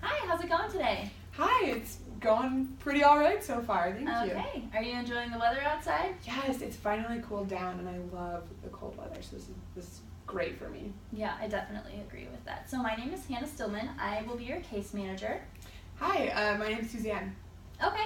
Hi, how's it going today? Hi, it's going pretty alright so far, thank you. Okay, are you enjoying the weather outside? Yes, it's finally cooled down and I love the cold weather, so this is great for me. Yeah, I definitely agree with that. So my name is Hannah Stillman. I will be your case manager. Hi, my name's Suzanne. Okay,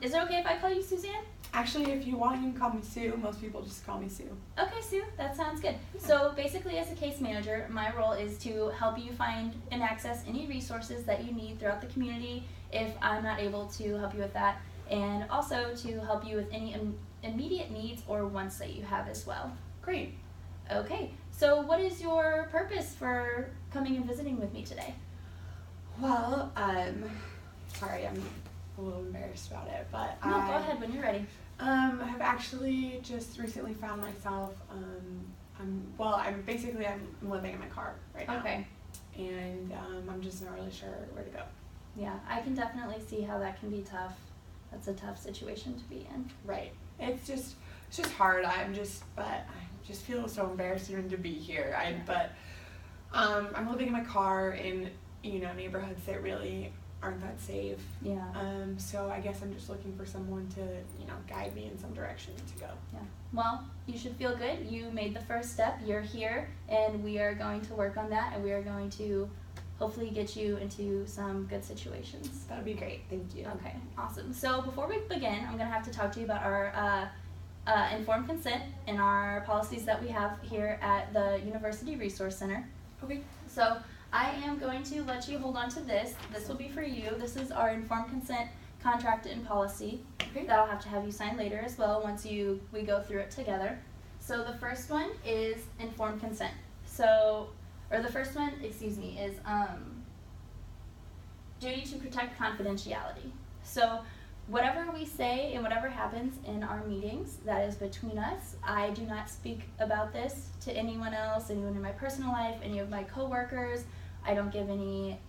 is it okay if I call you Suzanne? Actually, if you want, you can call me Sue. Most people just call me Sue. Okay, Sue, that sounds good. So basically, as a case manager, my role is to help you find and access any resources that you need throughout the community if I'm not able to help you with that, and also to help you with any immediate needs or wants that you have as well. Great. Okay, so what is your purpose for coming and visiting with me today? Well, sorry, I'm a little embarrassed about it, but No, go ahead when you're ready. I've actually just recently found myself, I'm living in my car right now. Okay. And I'm just not really sure where to go. Yeah, I can definitely see how that can be tough. That's a tough situation to be in. Right. It's just hard. I just feel so embarrassed even to be here. I'm living in my car in, neighborhoods that really aren't that safe. Yeah. So I guess I'm just looking for someone to, guide me in some direction to go. Yeah. Well, you should feel good. You made the first step. You're here, and we are going to work on that, and we are going to hopefully get you into some good situations. That would be great. Thank you. Okay, awesome. So before we begin, I'm going to have to talk to you about our informed consent and our policies that we have here at the University Resource Center. Okay. So I am going to let you hold on to this. This will be for you. This is our informed consent contract and policy. Okay. That I'll have to have you sign later as well once we go through it together. So the first one is informed consent. The first one, is duty to protect confidentiality. So whatever we say and whatever happens in our meetings, that is between us. I do not speak about this to anyone else, anyone in my personal life, any of my coworkers. I don't give any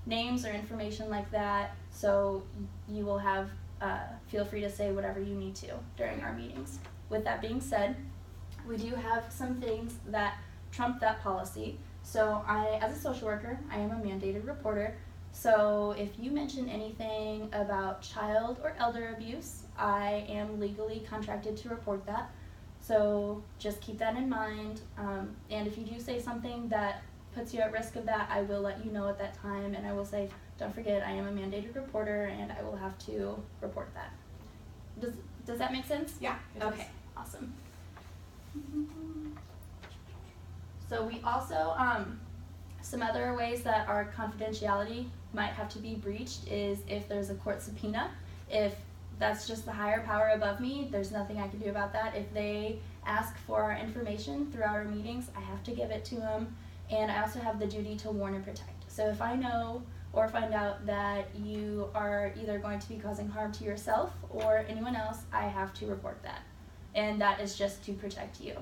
names or information like that. So you will have feel free to say whatever you need to during our meetings. With that being said, we do have some things that trump that policy. So as a social worker, I am a mandated reporter. So if you mention anything about child or elder abuse, I am legally contracted to report that. So just keep that in mind. And if you do say something that puts you at risk of that, I will let you know at that time, and I will say, don't forget, I am a mandated reporter, and I will have to report that. Does that make sense? Yeah. Okay, awesome. So we also, some other ways that our confidentiality might have to be breached is if there's a court subpoena. If that's just the higher power above me, there's nothing I can do about that. If they ask for our information throughout our meetings, I have to give it to them. And I also have the duty to warn and protect. So if I know or find out that you are either going to be causing harm to yourself or anyone else, I have to report that. And that is just to protect you.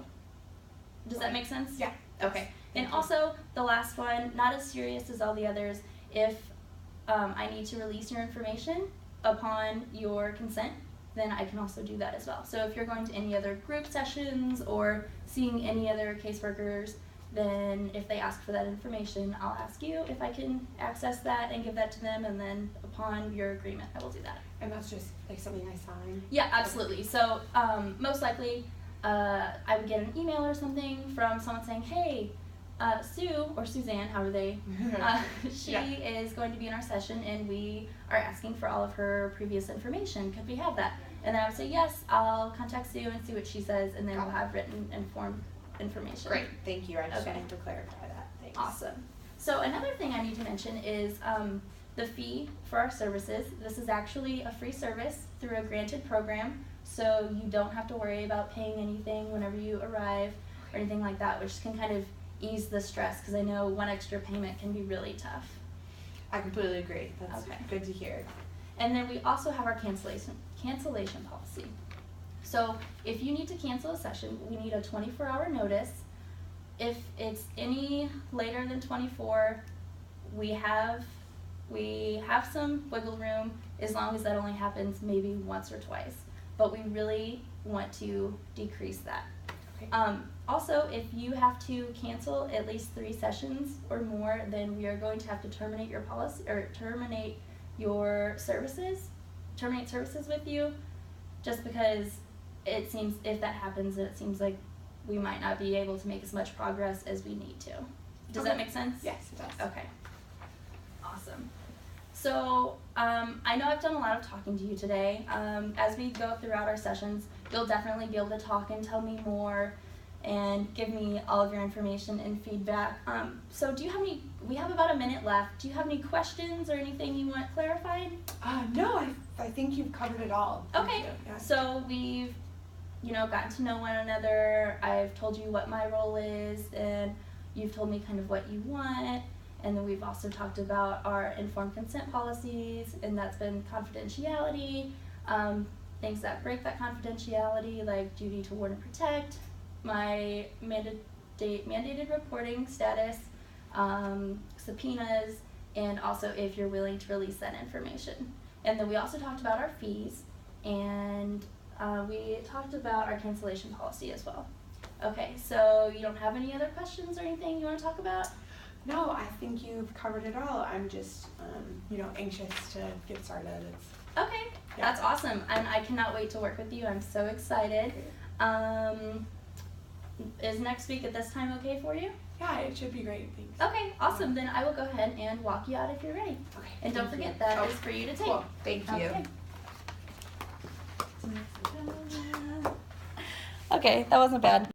Does that make sense? Yeah. Okay. And also, the last one, not as serious as all the others, if I need to release your information upon your consent, then I can also do that as well. So if you're going to any other group sessions or seeing any other caseworkers, then if they ask for that information, I'll ask you if I can access that and give that to them, and then upon your agreement, I will do that. And that's just like something I sign? Yeah, absolutely. So most likely, I would get an email or something from someone saying, hey, Sue, or Suzanne, however they, she is going to be in our session, and we are asking for all of her previous information. Could we have that? And then I would say, yes, I'll contact Sue and see what she says, and then we'll have written informed information. Great, thank you. I just Okay. wanted to clarify that. Thanks. Awesome. So another thing I need to mention is the fee for our services. This is actually a free service through a granted program, so you don't have to worry about paying anything whenever you arrive or anything like that, which can kind of ease the stress, because I know one extra payment can be really tough. I completely agree. That's Okay. good to hear. And then we also have our cancellation policy. So if you need to cancel a session, we need a 24-hour notice. If it's any later than 24, we have some wiggle room, as long as that only happens maybe once or twice. But we really want to decrease that. Okay. Also, if you have to cancel at least 3 sessions or more, then we are going to have to terminate your policy or terminate services with you, just because it seems if that happens, it seems like we might not be able to make as much progress as we need to. Does that make sense? Yes, it does. Okay. Awesome. So I know I've done a lot of talking to you today. As we go throughout our sessions, you'll definitely be able to talk and tell me more and give me all of your information and feedback. So do you have any, we have about a minute left. Do you have any questions or anything you want clarified? No, I think you've covered it all. Okay. Yeah. So we've, gotten to know one another. I've told you what my role is, and you've told me kind of what you want. And then we've also talked about our informed consent policies, and that's been confidentiality, things that break that confidentiality, like duty to warn and protect, my mandated reporting status, subpoenas, and also if you're willing to release that information. And then we also talked about our fees, and we talked about our cancellation policy as well. Okay, so you don't have any other questions or anything you want to talk about? No, I think you've covered it all. I'm just, anxious to get started. Okay, that's awesome, and I cannot wait to work with you. I'm so excited. Is next week at this time okay for you? Yeah, it should be great. Thanks. Okay, awesome. Then I will go ahead and walk you out if you're ready. Okay. And don't thank forget you. that is for you to take. Cool. Thank you. Okay, that wasn't bad.